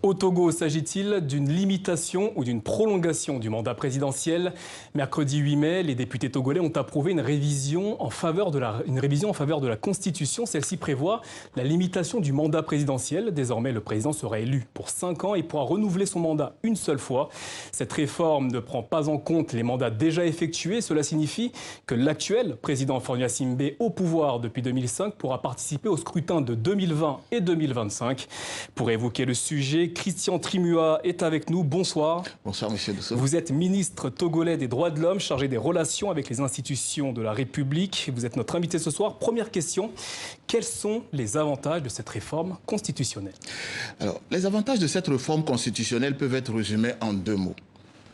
Au Togo, s'agit-il d'une limitation ou d'une prolongation du mandat présidentiel? Mercredi 8 mai, les députés togolais ont approuvé une révision en faveur de la Constitution. Celle-ci prévoit la limitation du mandat présidentiel. Désormais, le président sera élu pour 5 ans et pourra renouveler son mandat une seule fois. Cette réforme ne prend pas en compte les mandats déjà effectués. Cela signifie que l'actuel président Faure Gnassingbé, au pouvoir depuis 2005, pourra participer au scrutin de 2020 et 2025. Pour évoquer le sujet, Christian Trimua est avec nous. Bonsoir. Bonsoir, monsieur Dosso. Vous êtes ministre togolais des droits de l'homme, chargé des relations avec les institutions de la République. Vous êtes notre invité ce soir. Première question, quels sont les avantages de cette réforme constitutionnelle? Alors, les avantages de cette réforme constitutionnelle peuvent être résumés en 2 mots.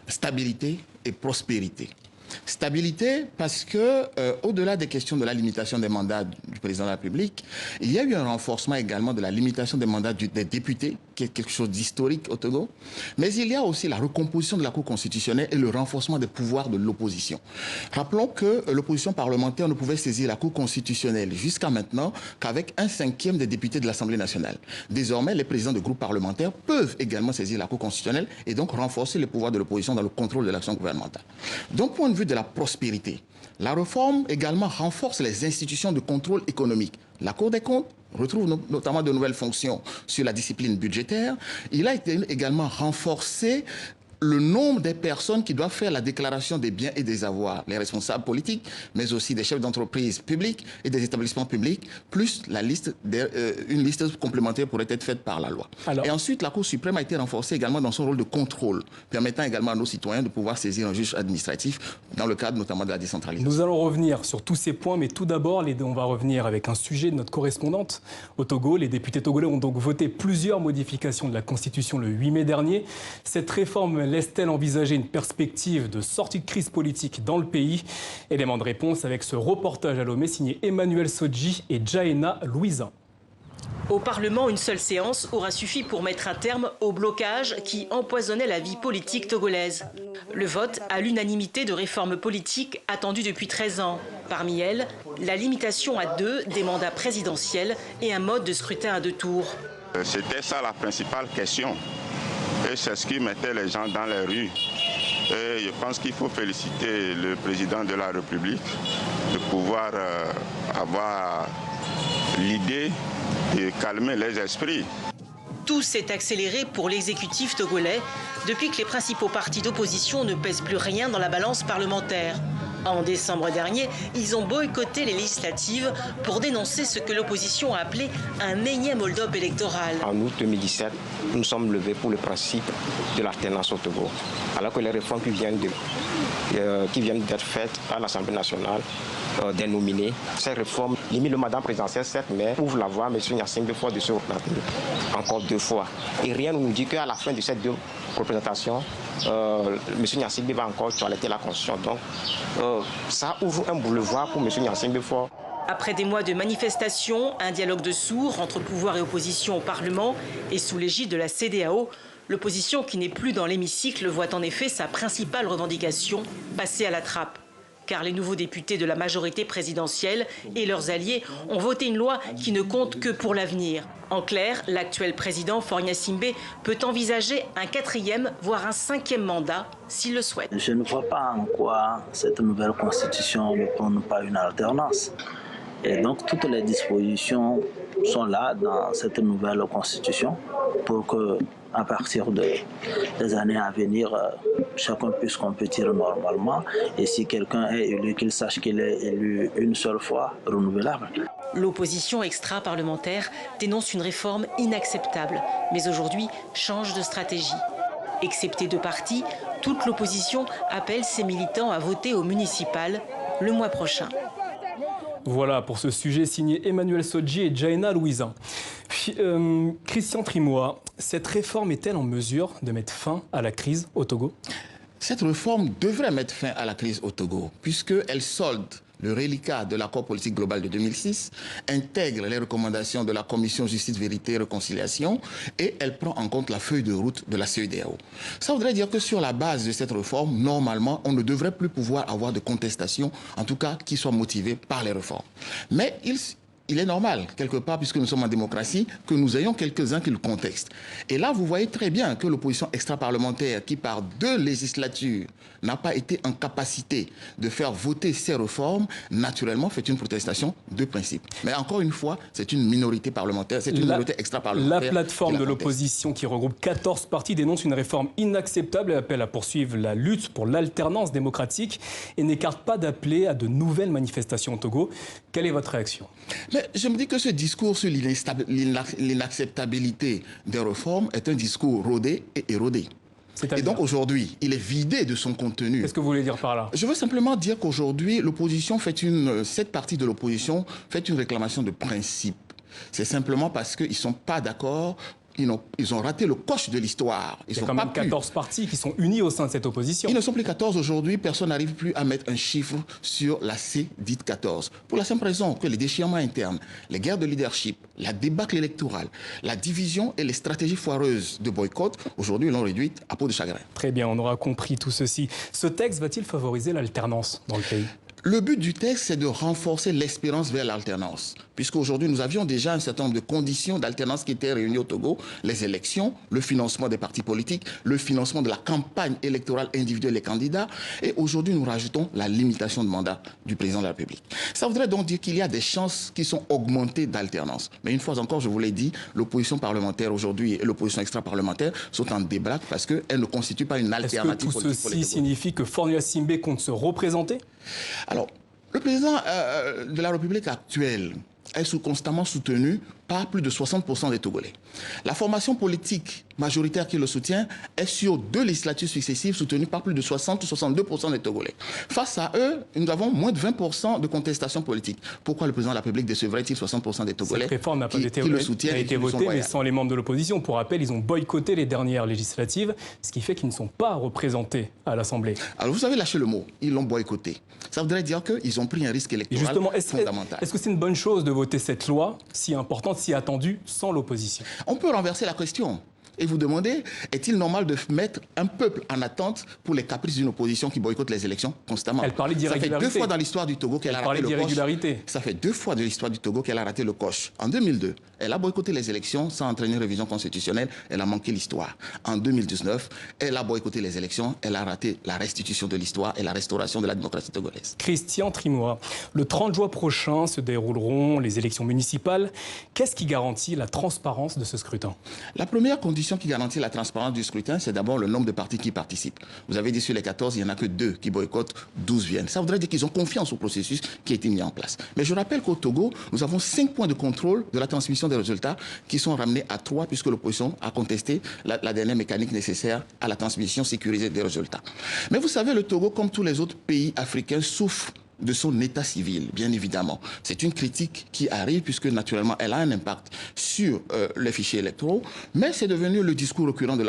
Stabilité et prospérité. Stabilité parce que, au-delà des questions de la limitation des mandats du président de la République, il y a eu un renforcement également de la limitation des mandats des députés, qui est quelque chose d'historique au Togo. Mais il y a aussi la recomposition de la Cour constitutionnelle et le renforcement des pouvoirs de l'opposition. Rappelons que l'opposition parlementaire ne pouvait saisir la Cour constitutionnelle jusqu'à maintenant qu'avec 1/5 des députés de l'Assemblée nationale. Désormais, les présidents de groupes parlementaires peuvent également saisir la Cour constitutionnelle et donc renforcer les pouvoirs de l'opposition dans le contrôle de l'action gouvernementale. Donc, point de vue de la prospérité, la réforme également renforce les institutions de contrôle économique. La Cour des comptes retrouve notamment de nouvelles fonctions sur la discipline budgétaire. Il a été également renforcé le nombre des personnes qui doivent faire la déclaration des biens et des avoirs, les responsables politiques, mais aussi des chefs d'entreprise publics et des établissements publics, plus la liste une liste complémentaire pourrait être faite par la loi. Et ensuite, la Cour suprême a été renforcée également dans son rôle de contrôle, permettant également à nos citoyens de pouvoir saisir un juge administratif dans le cadre notamment de la décentralisation. Nous allons revenir sur tous ces points, mais tout d'abord, on va revenir avec un sujet de notre correspondante au Togo. Les députés togolais ont donc voté plusieurs modifications de la Constitution le 8 mai dernier. Cette réforme laisse-t-elle envisager une perspective de sortie de crise politique dans le pays? Élément de réponse avec ce reportage à Lomé signé Emmanuel Sodji et Jaena Louisa. Au Parlement, une seule séance aura suffi pour mettre un terme au blocage qui empoisonnait la vie politique togolaise. Le vote à l'unanimité de réformes politiques attendues depuis 13 ans. Parmi elles, la limitation à 2 des mandats présidentiels et un mode de scrutin à 2 tours. C'était ça la principale question. Et c'est ce qui mettait les gens dans les rues. Et je pense qu'il faut féliciter le président de la République de pouvoir avoir l'idée de calmer les esprits. Tout s'est accéléré pour l'exécutif togolais depuis que les principaux partis d'opposition ne pèsent plus rien dans la balance parlementaire. En décembre dernier, ils ont boycotté les législatives pour dénoncer ce que l'opposition a appelé un énième hold-up électoral. En août 2017, nous sommes levés pour le principe de l'alternance au Togo. Alors que les réformes qui viennent d'être faites par l'Assemblée nationale, des nominés, ces réformes limitent le mandat présidentiel, certes, mais ouvrent la voie à M. Gnassingbé Faure de se représenter encore 2 fois. Et rien ne nous dit qu'à la fin de ces 2 représentations, M. Gnassingbé va encore toiletter la Constitution. Donc, ça ouvre un boulevard pour M. Gnassingbé Faure. Après des mois de manifestations, un dialogue de sourds entre pouvoir et opposition au Parlement et sous l'égide de la CEDEAO, l'opposition qui n'est plus dans l'hémicycle voit en effet sa principale revendication passer à la trappe. Car les nouveaux députés de la majorité présidentielle et leurs alliés ont voté une loi qui ne compte que pour l'avenir. En clair, l'actuel président Faure Gnassingbé peut envisager un 4e, voire un 5e mandat s'il le souhaite. Je ne vois pas en quoi cette nouvelle constitution ne prône pas une alternance. Et donc toutes les dispositions sont là dans cette nouvelle constitution pour que, à partir des années à venir, chacun puisse compétir normalement. Et si quelqu'un est élu, qu'il sache qu'il est élu une seule fois, renouvelable. L'opposition extra-parlementaire dénonce une réforme inacceptable, mais aujourd'hui change de stratégie. Excepté 2 partis, toute l'opposition appelle ses militants à voter au municipal le mois prochain. Voilà pour ce sujet signé Emmanuel Sodji et Jaena Louisa. Christian Trimua, cette réforme est-elle en mesure de mettre fin à la crise au Togo? Cette réforme devrait mettre fin à la crise au Togo, puisqu'elle solde le reliquat de l'accord politique global de 2006, intègre les recommandations de la Commission Justice, Vérité et Réconciliation et elle prend en compte la feuille de route de la CEDEAO. Ça voudrait dire que sur la base de cette réforme, normalement, on ne devrait plus pouvoir avoir de contestation, en tout cas qui soit motivée par les réformes. Mais il est normal, quelque part, puisque nous sommes en démocratie, que nous ayons quelques-uns qui le contextent. Et là, vous voyez très bien que l'opposition extra-parlementaire, qui par 2 législatures n'a pas été en capacité de faire voter ces réformes, naturellement fait une protestation de principe. Mais encore une fois, c'est une minorité parlementaire, c'est une minorité extra-parlementaire. La plateforme de l'opposition qui regroupe 14 partis dénonce une réforme inacceptable et appelle à poursuivre la lutte pour l'alternance démocratique et n'écarte pas d'appeler à de nouvelles manifestations au Togo. Quelle est votre réaction? Mais je me dis que ce discours sur l'inacceptabilité des réformes est un discours rodé et érodé. Et donc aujourd'hui, il est vidé de son contenu. Qu'est-ce que vous voulez dire par là? Je veux simplement dire qu'aujourd'hui, l'opposition cette partie de l'opposition fait une réclamation de principe. C'est simplement parce qu'ils ne sont pas d'accord. Ils ont raté le coche de l'histoire. Il y a quand même 14 partis qui sont unis au sein de cette opposition. Ils ne sont plus 14 aujourd'hui. Personne n'arrive plus à mettre un chiffre sur la C dite 14. Pour la simple raison que les déchirements internes, les guerres de leadership, la débâcle électorale, la division et les stratégies foireuses de boycott, aujourd'hui, l'ont réduite à peau de chagrin. Très bien, on aura compris tout ceci. Ce texte va-t-il favoriser l'alternance dans le pays? Le but du texte, c'est de renforcer l'espérance vers l'alternance. Puisqu'aujourd'hui, nous avions déjà un certain nombre de conditions d'alternance qui étaient réunies au Togo. Les élections, le financement des partis politiques, le financement de la campagne électorale individuelle des candidats. Et aujourd'hui, nous rajoutons la limitation de mandat du président de la République. Ça voudrait donc dire qu'il y a des chances qui sont augmentées d'alternance. Mais une fois encore, je vous l'ai dit, l'opposition parlementaire aujourd'hui et l'opposition extra-parlementaire sont en débraque parce qu'elles ne constituent pas une alternative politique. Est-ce que tout ceci signifie que Formula Simbé compte se représenter? Alors, le président de la République actuelle est constamment soutenu par plus de 60% des Togolais. La formation politique majoritaire qui le soutient est sur 2 législatures successives soutenue par plus de 60 ou 62% des Togolais. Face à eux, nous avons moins de 20% de contestation politique. Pourquoi le président de la République décevrait-il 60% des Togolais? Cette réforme n'a pas été votée, mais sans les membres de l'opposition. Pour rappel, ils ont boycotté les dernières législatives, ce qui fait qu'ils ne sont pas représentés à l'Assemblée. Alors vous avez lâché le mot, ils l'ont boycotté. Ça voudrait dire qu'ils ont pris un risque électoral fondamental. Est-ce que c'est une bonne chose de voter cette loi si importante, si attendue, sans l'opposition? On peut renverser la question et vous demander, est-il normal de mettre un peuple en attente pour les caprices d'une opposition qui boycotte les élections constamment? Elle parlait d'irrégularité. Ça fait 2 fois dans l'histoire du Togo qu'elle a raté le coche. Ça fait 2 fois de l'histoire du Togo qu'elle a raté le coche. En 2002, elle a boycotté les élections sans entraîner une révision constitutionnelle. Elle a manqué l'histoire. En 2019, elle a boycotté les élections. Elle a raté la restitution de l'histoire et la restauration de la démocratie togolaise. Christian Trimoa, le 30 juin prochain se dérouleront les élections municipales. Qu'est-ce qui garantit la transparence de ce scrutin? La première condition qui garantit la transparence du scrutin, c'est d'abord le nombre de partis qui participent. Vous avez dit sur les 14, il n'y en a que 2 qui boycottent, 12 viennent. Ça voudrait dire qu'ils ont confiance au processus qui a été mis en place. Mais je rappelle qu'au Togo, nous avons 5 points de contrôle de la transmission des résultats qui sont ramenés à 3 puisque l'opposition a contesté la dernière mécanique nécessaire à la transmission sécurisée des résultats. Mais vous savez, le Togo, comme tous les autres pays africains, souffre de son état civil, bien évidemment. C'est une critique qui arrive puisque naturellement elle a un impact sur les fichiers électoraux, mais c'est devenu le discours récurrent de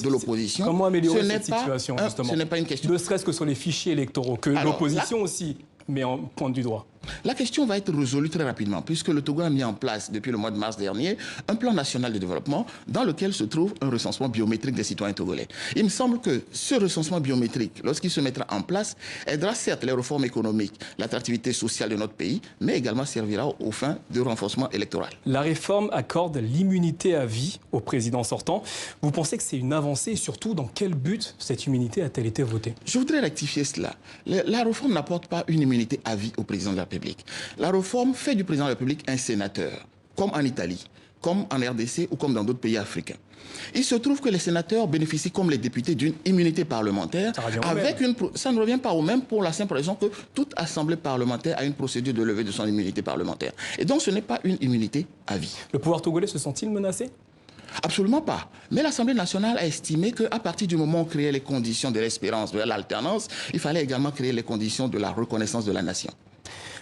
l'opposition. Comment améliorer cette situation, justement? Ce n'est pas une question. Ne serait-ce que sur les fichiers électoraux, que l'opposition aussi met en pointe du doigt. La question va être résolue très rapidement, puisque le Togo a mis en place, depuis le mois de mars dernier, un plan national de développement dans lequel se trouve un recensement biométrique des citoyens togolais. Il me semble que ce recensement biométrique, lorsqu'il se mettra en place, aidera certes les réformes économiques, l'attractivité sociale de notre pays, mais également servira aux fins de renforcement électoral. La réforme accorde l'immunité à vie au président sortant. Vous pensez que c'est une avancée et surtout, dans quel but cette immunité a-t-elle été votée? Je voudrais rectifier cela. La réforme n'apporte pas une immunité à vie au président de la République. La réforme fait du président de la République un sénateur, comme en Italie, comme en RDC ou comme dans d'autres pays africains. Il se trouve que les sénateurs bénéficient, comme les députés, d'une immunité parlementaire. Ça ne revient pas au même pour la simple raison que toute assemblée parlementaire a une procédure de levée de son immunité parlementaire. Et donc ce n'est pas une immunité à vie. Le pouvoir togolais se sent-il menacé? Absolument pas. Mais l'Assemblée nationale a estimé qu'à partir du moment où on créait les conditions de l'espérance, de l'alternance, il fallait également créer les conditions de la reconnaissance de la nation.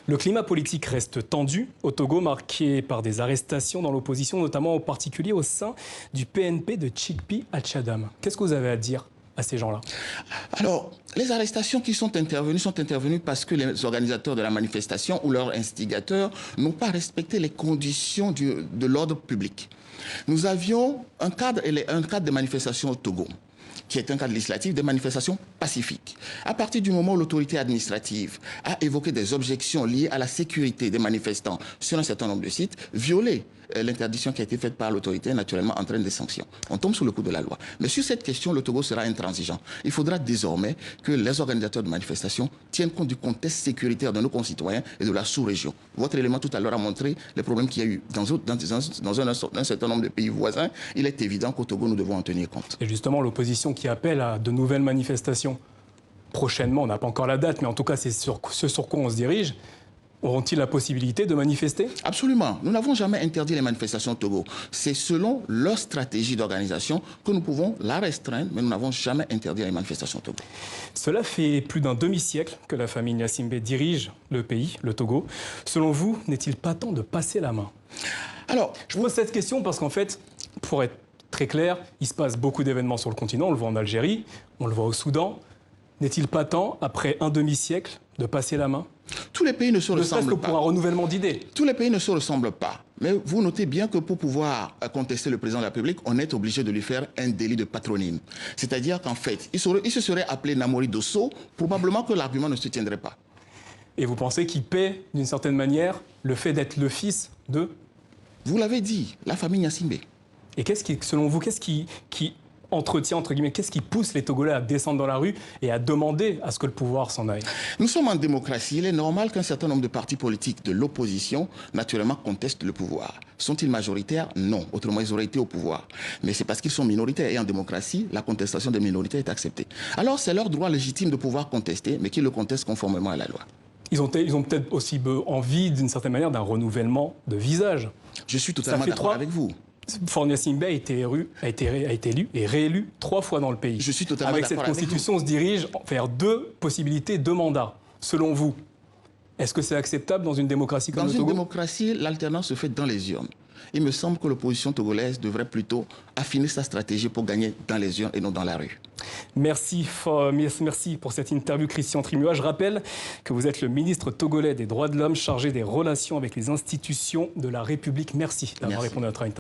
Le climat politique reste tendu au Togo, marqué par des arrestations dans l'opposition, notamment en particulier au sein du PNP de Chikpi Achadam. Qu'est-ce que vous avez à dire à ces gens-là? Alors, les arrestations qui sont intervenues parce que les organisateurs de la manifestation ou leurs instigateurs n'ont pas respecté les conditions de l'ordre public. Nous avions un cadre de manifestation au Togo, qui est un cadre législatif, des manifestations pacifiques. République. À partir du moment où l'autorité administrative a évoqué des objections liées à la sécurité des manifestants sur un certain nombre de sites, violer l'interdiction qui a été faite par l'autorité, naturellement, entraîne des sanctions. On tombe sous le coup de la loi. Mais sur cette question, le Togo sera intransigeant. Il faudra désormais que les organisateurs de manifestations tiennent compte du contexte sécuritaire de nos concitoyens et de la sous-région. Votre élément tout à l'heure a montré les problèmes qu'il y a eu dans un certain nombre de pays voisins. Il est évident qu'au Togo, nous devons en tenir compte. Et justement, l'opposition qui appelle à de nouvelles manifestations prochainement, on n'a pas encore la date, mais en tout cas, c'est ce sur quoi on se dirige. Auront-ils la possibilité de manifester? Absolument. Nous n'avons jamais interdit les manifestations au Togo. C'est selon leur stratégie d'organisation que nous pouvons la restreindre, mais nous n'avons jamais interdit les manifestations au Togo. Cela fait plus d'un demi-siècle que la famille Gnassingbé dirige le pays, le Togo. Selon vous, n'est-il pas temps de passer la main? Alors, je pose cette question parce qu'en fait, pour être très clair, il se passe beaucoup d'événements sur le continent. On le voit en Algérie, on le voit au Soudan. N'est-il pas temps, après un demi-siècle, de passer la main? Tous les pays ne se ressemblent pas. Pour un renouvellement d'idées. Tous les pays ne se ressemblent pas. Mais vous notez bien que pour pouvoir contester le président de la République, on est obligé de lui faire un délit de patronyme. C'est-à-dire qu'en fait, il se serait appelé Namori Dosso, probablement que l'argument ne se tiendrait pas. Et vous pensez qu'il paie, d'une certaine manière, le fait d'être le fils de... Vous l'avez dit, la famille Gnassingbé. Et selon vous, qu'est-ce qui entretient, entre guillemets, qu'est-ce qui pousse les Togolais à descendre dans la rue et à demander à ce que le pouvoir s'en aille? Nous sommes en démocratie. Il est normal qu'un certain nombre de partis politiques de l'opposition, naturellement, contestent le pouvoir. Sont-ils majoritaires? Non. Autrement, ils auraient été au pouvoir. Mais c'est parce qu'ils sont minoritaires. Et en démocratie, la contestation des minorités est acceptée. Alors, c'est leur droit légitime de pouvoir contester, mais qu'ils le contestent conformément à la loi. Ils ont peut-être aussi envie, d'une certaine manière, d'un renouvellement de visage. Je suis totalement d'accord avec vous. Faure Gnassingbé a été élu et réélu 3 fois dans le pays. Je suis totalement d'accord avec vous. Avec cette constitution, on se dirige vers 2 possibilités, 2 mandats. Selon vous, est-ce que c'est acceptable dans une démocratie comme le Togo? Dans une démocratie, l'alternance se fait dans les urnes. Il me semble que l'opposition togolaise devrait plutôt affiner sa stratégie pour gagner dans les urnes et non dans la rue. Merci pour cette interview, Christian Trimua. Je rappelle que vous êtes le ministre togolais des droits de l'homme chargé des relations avec les institutions de la République. Merci d'avoir répondu à notre interview.